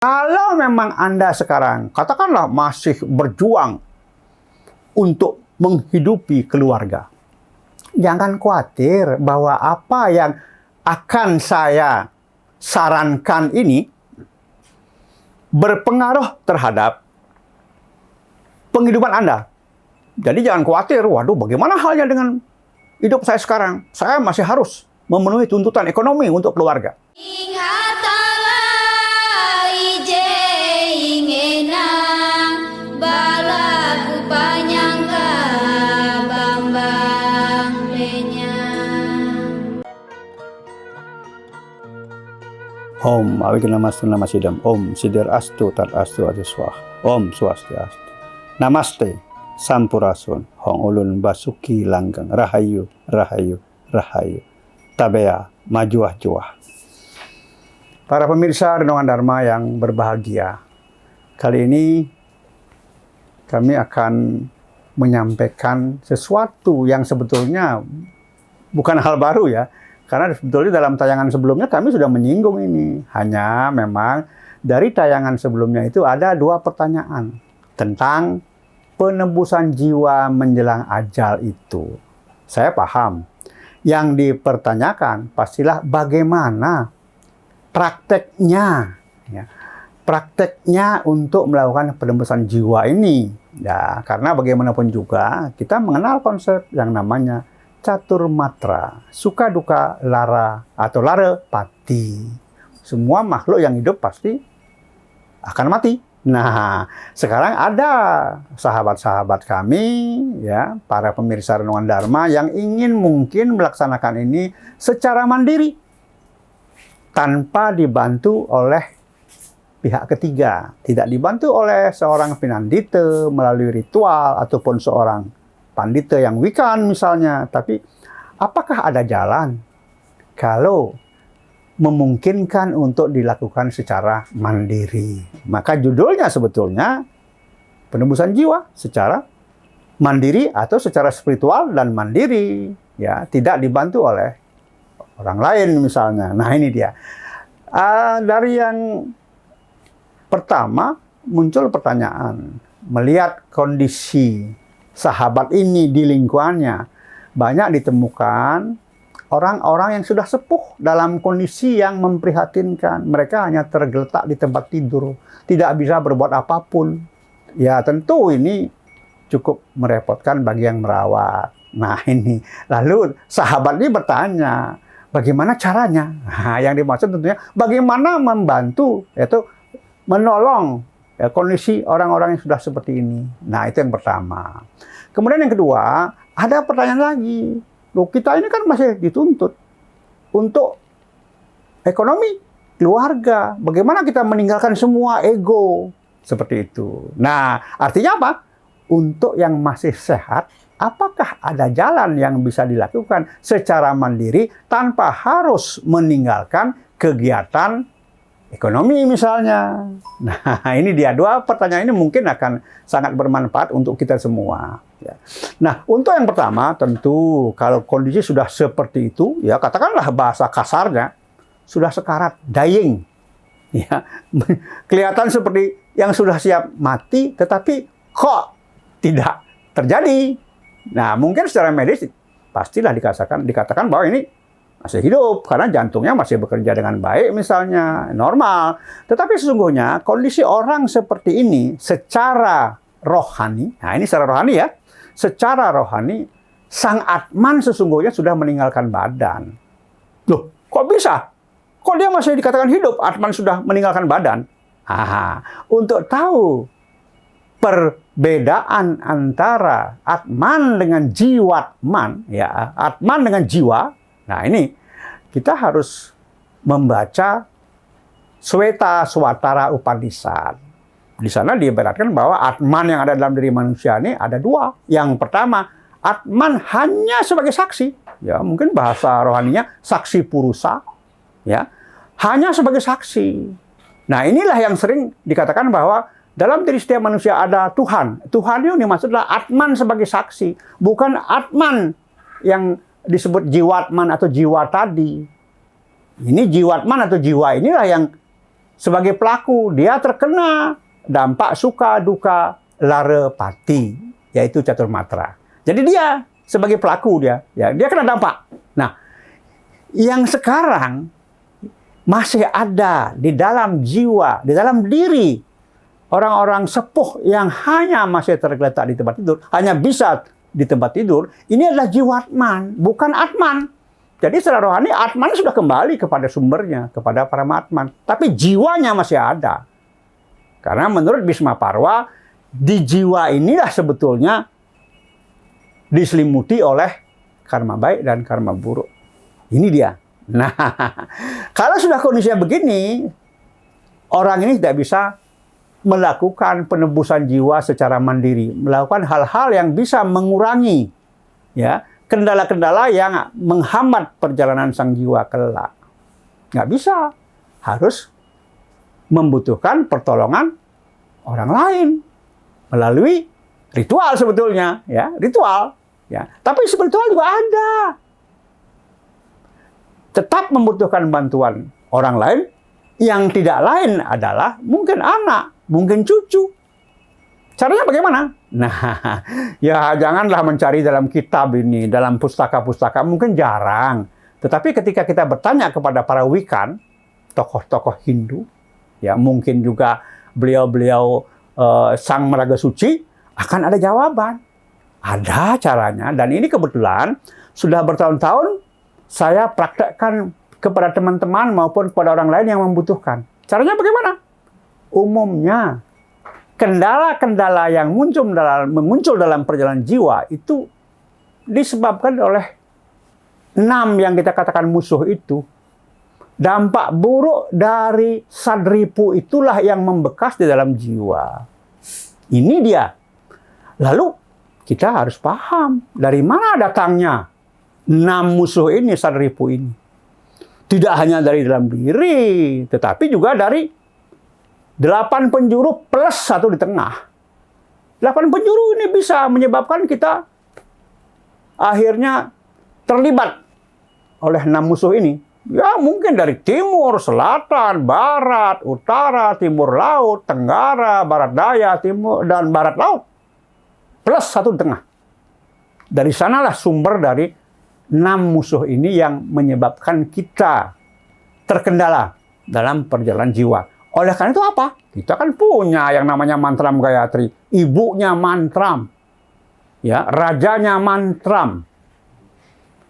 Kalau memang Anda sekarang, katakanlah masih berjuang untuk menghidupi keluarga, jangan khawatir bahwa apa yang akan saya sarankan ini berpengaruh terhadap penghidupan Anda. Jadi jangan khawatir, waduh bagaimana halnya dengan hidup saya sekarang? Saya masih harus memenuhi tuntutan ekonomi untuk keluarga. Om Awignamastu Namasidam. Om Sidir Astu Tat Astu Adiswah. Om Swastiastu. Namaste Sampurasun. Hong Ulun Basuki Langgeng. Rahayu, Rahayu, Rahayu. Tabea Majuah Juah. Para pemirsa Renungan Dharma yang berbahagia, kali ini kami akan menyampaikan sesuatu yang sebetulnya bukan hal baru ya. Karena sebetulnya dalam tayangan sebelumnya kami sudah menyinggung ini. Hanya memang dari tayangan sebelumnya itu ada 2 pertanyaan tentang penebusan jiwa menjelang ajal itu. Saya paham. Yang dipertanyakan pastilah bagaimana prakteknya. Ya, prakteknya untuk melakukan penebusan jiwa ini. Ya, karena bagaimanapun juga kita mengenal konsep yang namanya catur matra, suka duka lara atau lara pati. Semua makhluk yang hidup pasti akan mati. Nah, sekarang ada sahabat-sahabat kami, ya, para pemirsa Renungan Dharma yang ingin mungkin melaksanakan ini secara mandiri, tanpa dibantu oleh pihak ketiga. Tidak dibantu oleh seorang pinandita melalui ritual ataupun seorang pandita yang wikan misalnya. Tapi apakah ada jalan kalau memungkinkan untuk dilakukan secara mandiri? Maka judulnya sebetulnya penebusan jiwa secara mandiri atau secara spiritual dan mandiri, ya, tidak dibantu oleh orang lain misalnya. Nah, ini dia. Dari yang pertama muncul pertanyaan, melihat kondisi sahabat ini di lingkungannya, banyak ditemukan orang-orang yang sudah sepuh dalam kondisi yang memprihatinkan. Mereka hanya tergeletak di tempat tidur, tidak bisa berbuat apapun. Ya, tentu ini cukup merepotkan bagi yang merawat. Nah, ini. Lalu sahabat ini bertanya, bagaimana caranya? Nah, yang dimaksud tentunya bagaimana membantu, yaitu menolong ya, kondisi orang-orang yang sudah seperti ini. Nah, itu yang pertama. Kemudian yang kedua, ada pertanyaan lagi. Loh, kita ini kan masih dituntut untuk ekonomi, keluarga. Bagaimana kita meninggalkan semua ego? Seperti itu. Nah, artinya apa? Untuk yang masih sehat, apakah ada jalan yang bisa dilakukan secara mandiri tanpa harus meninggalkan kegiatan ekonomi misalnya? Nah, ini dia 2 pertanyaan ini mungkin akan sangat bermanfaat untuk kita semua. Ya. Nah, untuk yang pertama tentu kalau kondisi sudah seperti itu, ya katakanlah bahasa kasarnya sudah sekarat, dying. Ya, kelihatan seperti yang sudah siap mati, tetapi kok tidak terjadi. Nah, mungkin secara medis pastilah dikatakan bahwa ini masih hidup karena jantungnya masih bekerja dengan baik misalnya, normal. Tetapi sesungguhnya kondisi orang seperti ini secara rohani, nah ini secara rohani ya, secara rohani sang Atman sesungguhnya sudah meninggalkan badan. Loh, kok bisa? Kok dia masih dikatakan hidup? Atman sudah meninggalkan badan. Untuk tahu perbedaan antara Atman dengan jiwatman, ya, Atman dengan jiwa. Nah, ini kita harus membaca Sweta Swatara Upanishad. Di sana diibaratkan bahwa Atman yang ada dalam diri manusia ini ada 2. Yang pertama, Atman hanya sebagai saksi. Ya, mungkin bahasa rohaninya saksi purusa. Ya, hanya sebagai saksi. Nah, inilah yang sering dikatakan bahwa dalam diri setiap manusia ada Tuhan. Tuhan ini maksudnya Atman sebagai saksi. Bukan Atman yang disebut jiwatman atau jiwa tadi. Ini jiwatman atau jiwa inilah yang sebagai pelaku, dia terkena dampak suka duka lara pati, yaitu catur matra. Jadi dia sebagai pelaku dia kena dampak. Nah, yang sekarang masih ada di dalam jiwa, di dalam diri orang-orang sepuh yang hanya masih tergeletak di tempat tidur, hanya bisa di tempat tidur, ini adalah jiwatman, bukan atman. Jadi secara rohani, atman sudah kembali kepada sumbernya, kepada Paramatman. Tapi jiwanya masih ada. Karena menurut Bhisma Parwa, di jiwa inilah sebetulnya diselimuti oleh karma baik dan karma buruk. Ini dia. Nah, kalau sudah kondisinya begini, orang ini tidak bisa melakukan penebusan jiwa secara mandiri, melakukan hal-hal yang bisa mengurangi ya kendala-kendala yang menghambat perjalanan sang jiwa kelak. Nggak bisa, harus membutuhkan pertolongan orang lain melalui ritual sebetulnya, ya ritual. Ya, tapi spiritual juga ada. Tetap membutuhkan bantuan orang lain, yang tidak lain adalah mungkin anak, mungkin cucu. Caranya bagaimana? Nah, ya janganlah mencari dalam kitab ini, dalam pustaka-pustaka, mungkin jarang. Tetapi ketika kita bertanya kepada para wikan, tokoh-tokoh Hindu, ya mungkin juga beliau-beliau sang meraga suci, akan ada jawaban. Ada caranya, dan ini kebetulan sudah bertahun-tahun saya praktekkan kepada teman-teman maupun kepada orang lain yang membutuhkan. Caranya bagaimana? Umumnya, kendala-kendala yang muncul dalam perjalanan jiwa itu disebabkan oleh 6 yang kita katakan musuh itu. Dampak buruk dari sadripu itulah yang membekas di dalam jiwa. Ini dia. Lalu kita harus paham dari mana datangnya 6 musuh ini, sadripu ini. Tidak hanya dari dalam diri, tetapi juga dari 8 penjuru plus 1 di tengah. 8 penjuru ini bisa menyebabkan kita akhirnya terlibat oleh 6 musuh ini. Ya mungkin dari timur, selatan, barat, utara, timur laut, tenggara, barat daya, timur, dan barat laut. Plus 1 di tengah. Dari sanalah sumber dari 6 musuh ini yang menyebabkan kita terkendala dalam perjalanan jiwa. Oleh karena itu apa? Kita kan punya yang namanya mantram Gayatri. Ibunya mantram. Ya, rajanya mantram.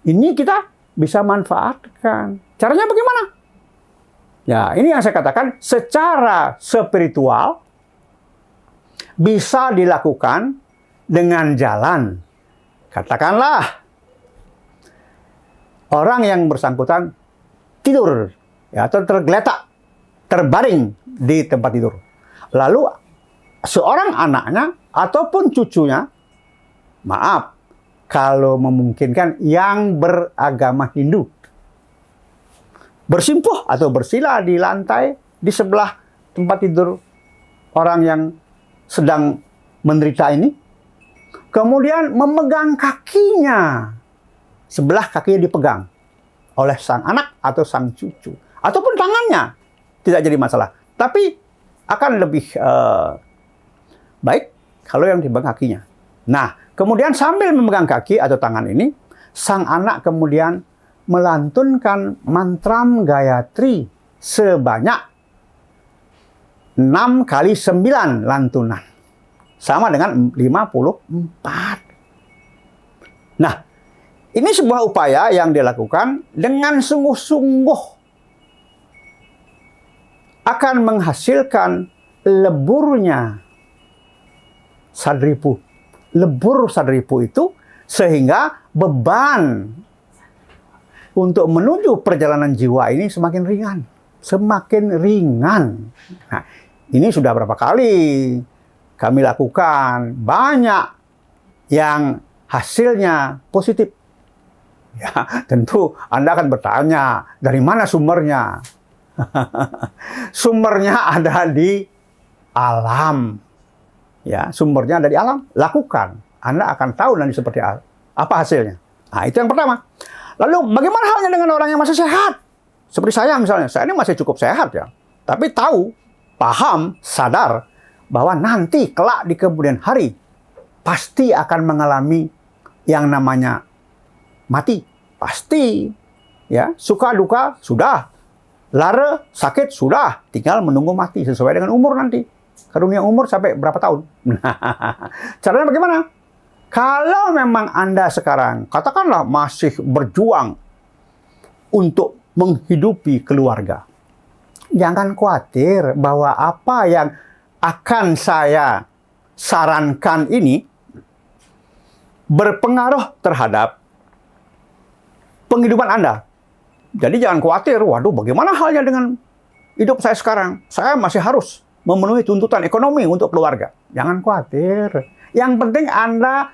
Ini kita bisa manfaatkan. Caranya bagaimana? Ya, ini yang saya katakan secara spiritual bisa dilakukan dengan jalan. Katakanlah orang yang bersangkutan tidur ya, atau tergeletak, terbaring di tempat tidur. Lalu seorang anaknya ataupun cucunya, maaf, kalau memungkinkan yang beragama Hindu, bersimpuh atau bersila di lantai di sebelah tempat tidur orang yang sedang menderita ini. Kemudian memegang kakinya. Sebelah kakinya dipegang oleh sang anak atau sang cucu. Ataupun tangannya. Tidak jadi masalah. Tapi akan lebih baik kalau yang dipegang kakinya. Nah, kemudian sambil memegang kaki atau tangan ini, sang anak kemudian melantunkan mantram Gayatri sebanyak 6 kali 9 lantunan. Sama dengan 54. Nah, ini sebuah upaya yang dilakukan dengan sungguh-sungguh akan menghasilkan leburnya sadripu. Lebur sadripu itu sehingga beban untuk menuju perjalanan jiwa ini semakin ringan. Semakin ringan. Nah, ini sudah berapa kali kami lakukan, banyak yang hasilnya positif. Ya, tentu Anda akan bertanya, dari mana sumbernya? Sumbernya ada di alam. Ya, sumbernya ada di alam. Lakukan. Anda akan tahu nanti seperti apa hasilnya. Nah, itu yang pertama. Lalu, bagaimana halnya dengan orang yang masih sehat? Seperti saya misalnya. Saya ini masih cukup sehat ya. tapi tahu, paham, sadar bahwa nanti kelak di kemudian hari pasti akan mengalami yang namanya mati. Pasti. Ya, suka duka sudah. Lara, sakit sudah. Tinggal menunggu mati sesuai dengan umur nanti. Karunia umur sampai berapa tahun? Caranya bagaimana? Kalau memang Anda sekarang, katakanlah masih berjuang untuk menghidupi keluarga, jangan khawatir bahwa apa yang akan saya sarankan ini berpengaruh terhadap penghidupan Anda. Jadi jangan khawatir, waduh bagaimana halnya dengan hidup saya sekarang? Saya masih harus memenuhi tuntutan ekonomi untuk keluarga. Jangan khawatir. Yang penting Anda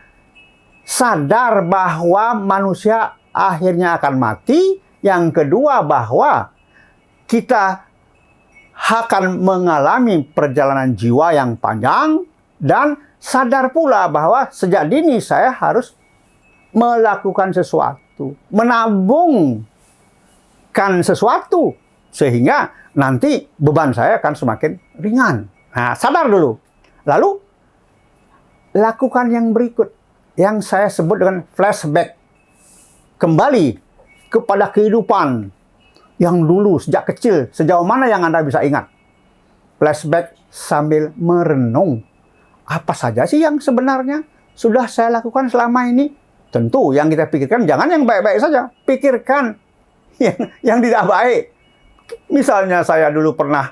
sadar bahwa manusia akhirnya akan mati. Yang kedua bahwa kita akan mengalami perjalanan jiwa yang panjang. Dan sadar pula bahwa sejak dini saya harus melakukan sesuatu. Menabungkan sesuatu. Sehingga nanti beban saya akan semakin ringan. Nah, sadar dulu. Lalu, lakukan yang berikut. Yang saya sebut dengan flashback. Kembali kepada kehidupan yang dulu, sejak kecil. Sejauh mana yang Anda bisa ingat. Flashback sambil merenung. Apa saja sih yang sebenarnya sudah saya lakukan selama ini? Tentu yang kita pikirkan jangan yang baik-baik saja. Pikirkan yang tidak baik. Misalnya saya dulu pernah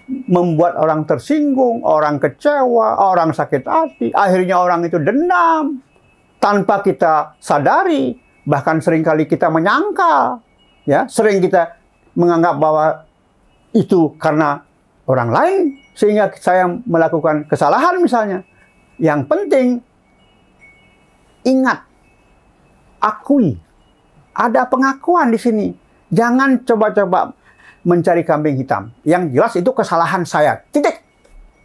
membuat orang tersinggung, orang kecewa, orang sakit hati. Akhirnya orang itu dendam. Tanpa kita sadari. Bahkan seringkali kita menyangkal. Ya, sering kita menganggap bahwa itu karena orang lain. Sehingga saya melakukan kesalahan misalnya. Yang penting, ingat. Akui. Ada pengakuan di sini. Jangan coba-coba mencari kambing hitam. Yang jelas itu kesalahan saya. Titik.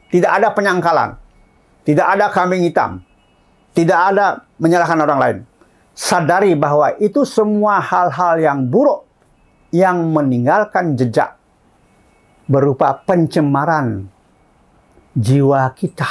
Tidak ada penyangkalan. Tidak ada kambing hitam. Tidak ada menyalahkan orang lain. Sadari bahwa itu semua hal-hal yang buruk yang meninggalkan jejak berupa pencemaran jiwa kita.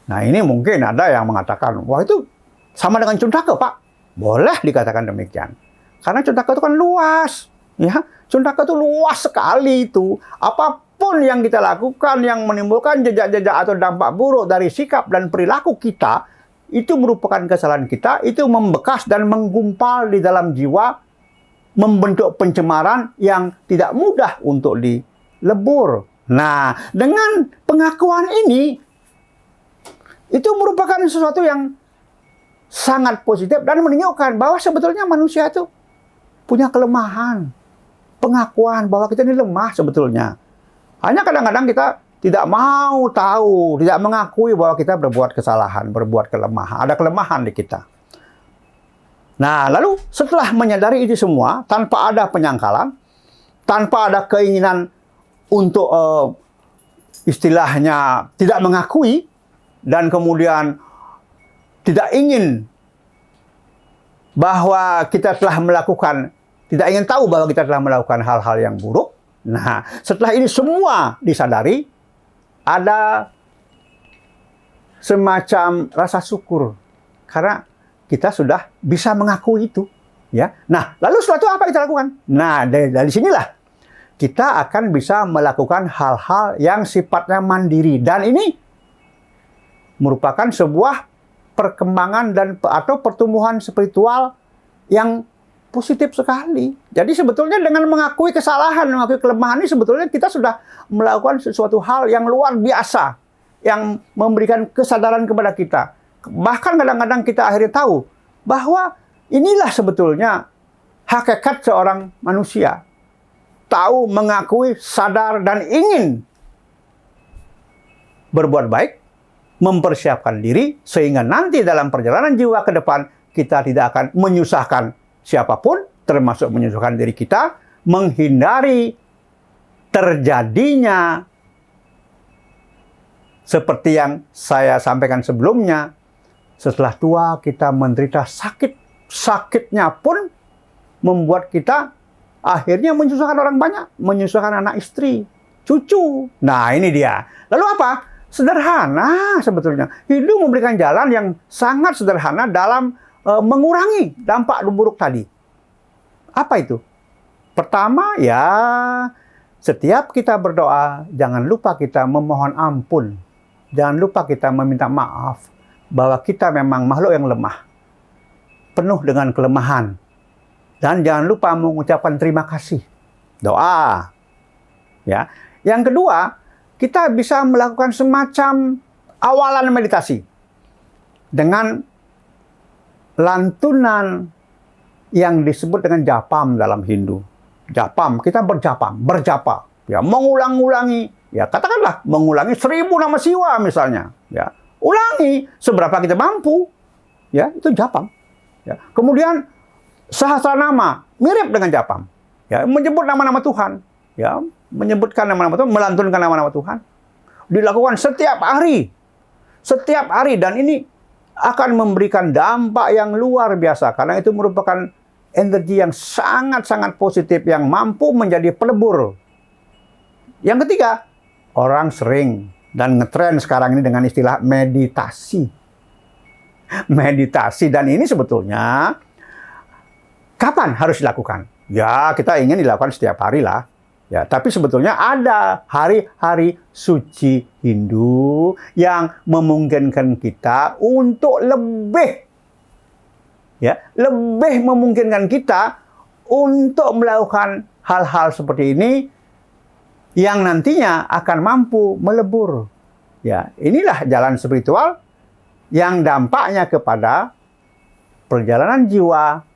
Nah, ini mungkin ada yang mengatakan, wah itu sama dengan Cundaka, Pak. Boleh dikatakan demikian. Karena Cundaka itu kan luas. Ya, Cundaka itu luas sekali itu. Apapun yang kita lakukan yang menimbulkan jejak-jejak atau dampak buruk dari sikap dan perilaku kita, itu merupakan kesalahan kita, itu membekas dan menggumpal di dalam jiwa, membentuk pencemaran yang tidak mudah untuk dilebur. Nah, dengan pengakuan ini, itu merupakan sesuatu yang sangat positif dan menunjukkan bahwa sebetulnya manusia itu punya kelemahan. Pengakuan bahwa kita ini lemah sebetulnya. Hanya kadang-kadang kita tidak mau tahu, tidak mengakui bahwa kita berbuat kesalahan, berbuat kelemahan. Ada kelemahan di kita. Nah, lalu setelah menyadari itu semua, tanpa ada penyangkalan, tanpa ada keinginan untuk istilahnya tidak mengakui, dan kemudian tidak ingin bahwa kita telah melakukan, tidak ingin tahu bahwa kita telah melakukan hal-hal yang buruk. Nah, setelah ini semua disadari, ada semacam rasa syukur. Karena kita sudah bisa mengakui itu. Ya. Nah, lalu setelah itu apa kita lakukan? Nah, dari sinilah kita akan bisa melakukan hal-hal yang sifatnya mandiri. Dan ini merupakan sebuah perkembangan atau pertumbuhan spiritual yang positif sekali. Jadi sebetulnya dengan mengakui kesalahan, mengakui kelemahan ini sebetulnya kita sudah melakukan sesuatu hal yang luar biasa. Yang memberikan kesadaran kepada kita. Bahkan kadang-kadang kita akhirnya tahu bahwa inilah sebetulnya hakikat seorang manusia. Tahu, mengakui, sadar, dan ingin berbuat baik, mempersiapkan diri, sehingga nanti dalam perjalanan jiwa ke depan, kita tidak akan menyusahkan siapapun, termasuk menyusahkan diri kita, menghindari terjadinya seperti yang saya sampaikan sebelumnya, setelah tua kita menderita sakit. Sakitnya pun membuat kita akhirnya menyusahkan orang banyak, menyusahkan anak istri, cucu. Nah, ini dia. Lalu apa? Sederhana sebetulnya. Hindu memberikan jalan yang sangat sederhana dalam mengurangi dampak buruk tadi. Apa itu? Pertama, ya, setiap kita berdoa, jangan lupa kita memohon ampun. Jangan lupa kita meminta maaf bahwa kita memang makhluk yang lemah, penuh dengan kelemahan. Dan jangan lupa mengucapkan terima kasih. Doa. Ya. Yang kedua, kita bisa melakukan semacam awalan meditasi dengan lantunan yang disebut dengan japam dalam Hindu. Japam, kita berjapa, ya, mengulang-ulangi, ya, katakanlah mengulangi 1000 nama Siwa misalnya, ya, ulangi seberapa kita mampu, ya, itu japam. Ya. Kemudian Sahasranama mirip dengan japam, ya, menyebut nama-nama Tuhan, ya, menyebutkan nama-nama Tuhan, melantunkan nama-nama Tuhan, dilakukan setiap hari, dan ini akan memberikan dampak yang luar biasa karena itu merupakan energi yang sangat-sangat positif yang mampu menjadi pelebur. Yang ketiga, orang sering dan ngetren sekarang ini dengan istilah meditasi. Meditasi, dan ini sebetulnya kapan harus dilakukan? Ya, kita ingin dilakukan setiap hari lah. Ya, tapi sebetulnya ada hari-hari suci Hindu yang memungkinkan kita untuk lebih memungkinkan kita untuk melakukan hal-hal seperti ini yang nantinya akan mampu melebur. Ya, inilah jalan spiritual yang dampaknya kepada perjalanan jiwa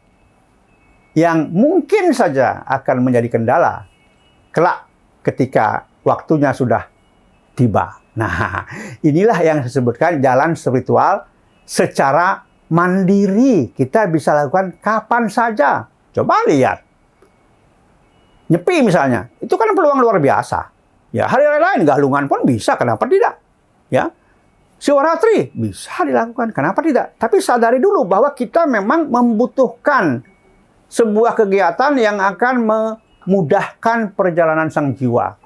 yang mungkin saja akan menjadi kendala kelak ketika waktunya sudah tiba. Nah, inilah yang disebutkan jalan spiritual secara mandiri. Kita bisa lakukan kapan saja. Coba lihat. Nyepi misalnya, itu kan peluang luar biasa. Ya, hari-hari lain galungan pun bisa, kenapa tidak? Ya. Siwaratri bisa dilakukan, kenapa tidak? Tapi sadari dulu bahwa kita memang membutuhkan sebuah kegiatan yang akan memudahkan perjalanan sang jiwa.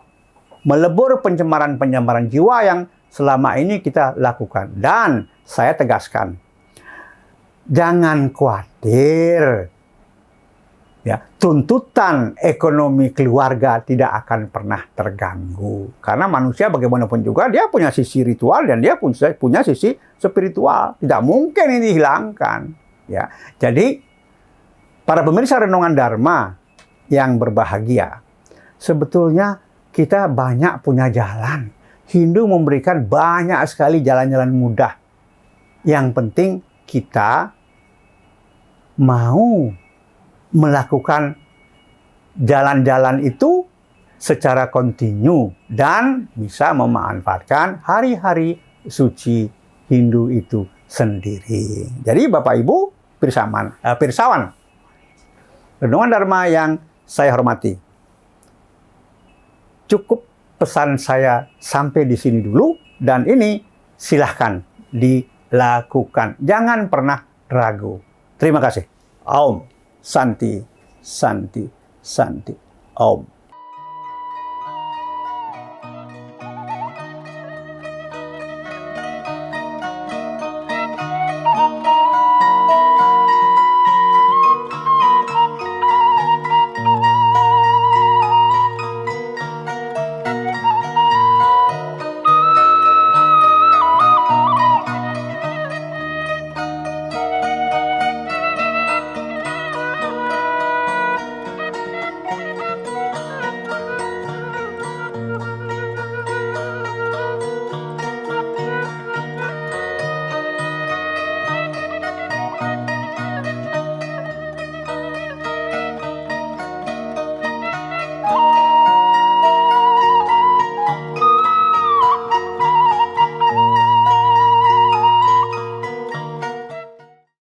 Melebur pencemaran-pencemaran jiwa yang selama ini kita lakukan. Dan saya tegaskan, jangan khawatir. Ya, tuntutan ekonomi keluarga tidak akan pernah terganggu. Karena manusia bagaimanapun juga dia punya sisi ritual dan dia punya sisi spiritual. Tidak mungkin ini dihilangkan. Ya, jadi para pemirsa Renungan Dharma yang berbahagia, sebetulnya kita banyak punya jalan. Hindu memberikan banyak sekali jalan-jalan mudah. Yang penting kita mau melakukan jalan-jalan itu secara kontinu dan bisa memanfaatkan hari-hari suci Hindu itu sendiri. Jadi Bapak Ibu pirsawan Renungan Dharma yang saya hormati, cukup pesan saya sampai di sini dulu, dan ini silahkan dilakukan. Jangan pernah ragu. Terima kasih. Om Santi, Santi, Santi. Om.